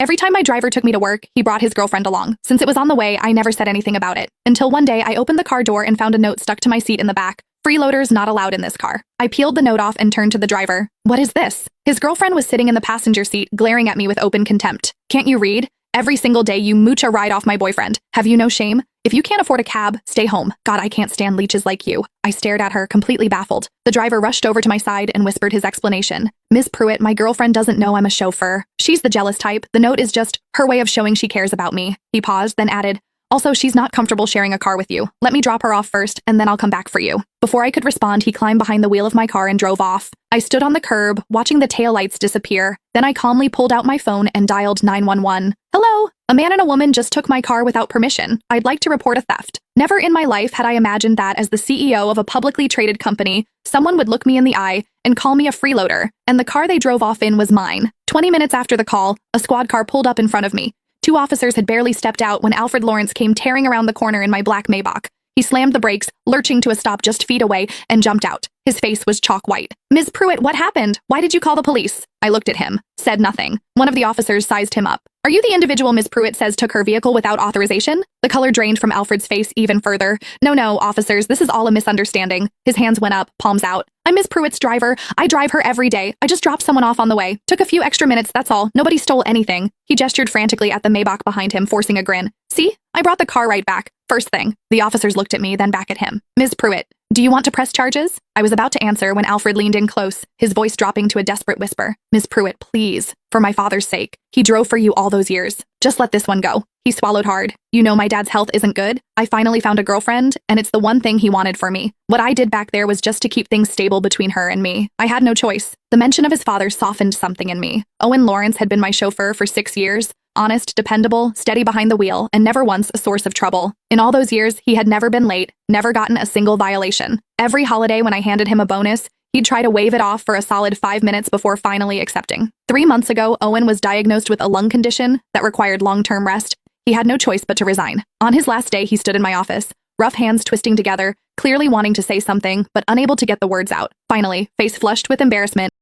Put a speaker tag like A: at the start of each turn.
A: Every time my driver took me to work, he brought his girlfriend along. Since it was on the way, I never said anything about it. Until one day, I opened the car door and found a note stuck to my seat in the back. Freeloaders not allowed in this car. I peeled the note off and turned to the driver. What is this? His girlfriend was sitting in the passenger seat, glaring at me with open contempt. Can't you read? Every single day you mooch a ride off my boyfriend. Have you no shame? If you can't afford a cab, stay home. God, I can't stand leeches like you. I stared at her, completely baffled. The driver rushed over to my side and whispered his explanation. Miss Pruitt, my girlfriend doesn't know I'm a chauffeur. She's the jealous type. The note is just her way of showing she cares about me. He paused, then added, also, she's not comfortable sharing a car with you. Let me drop her off first, and then I'll come back for you. Before I could respond, he climbed behind the wheel of my car and drove off. I stood on the curb, watching the taillights disappear. Then I calmly pulled out my phone and dialed 911. Hello? A man and a woman just took my car without permission. I'd like to report a theft. Never in my life had I imagined that as the CEO of a publicly traded company, someone would look me in the eye and call me a freeloader, and the car they drove off in was mine. 20 minutes after the call, a squad car pulled up in front of me. 2 officers had barely stepped out when Alfred Lawrence came tearing around the corner in my black Maybach. He slammed the brakes, lurching to a stop just feet away, and jumped out. His face was chalk white. Ms. Pruitt, what happened? Why did you call the police? I looked at him, said nothing. One of the officers sized him up. Are you the individual Ms. Pruitt says took her vehicle without authorization? The color drained from Alfred's face even further. No, officers, this is all a misunderstanding. His hands went up, palms out. I'm Ms. Pruitt's driver. I drive her every day. I just dropped someone off on the way. Took a few extra minutes, that's all. Nobody stole anything. He gestured frantically at the Maybach behind him, forcing a grin. See? I brought the car right back. First thing. The officers looked at me, then back at him. Ms. Pruitt, do you want to press charges? I was about to answer when Alfred leaned in close, his voice dropping to a desperate whisper. Ms. Pruitt, please. For my father's sake. He drove for you all those years. Just let this one go. He swallowed hard. You know my dad's health isn't good. I finally found a girlfriend, and it's the one thing he wanted for me. What I did back there was just to keep things stable between her and me. I had no choice. The mention of his father softened something in me. Owen Lawrence had been my chauffeur for 6 years. Honest, dependable, steady behind the wheel, and never once a source of trouble. In all those years, he had never been late, never gotten a single violation. Every holiday when I handed him a bonus, he'd try to wave it off for a solid 5 minutes before finally accepting. 3 months ago, Owen was diagnosed with a lung condition that required long-term rest. He had no choice but to resign. On his last day, he stood in my office, rough hands twisting together, clearly wanting to say something, but unable to get the words out. Finally, face flushed with embarrassment,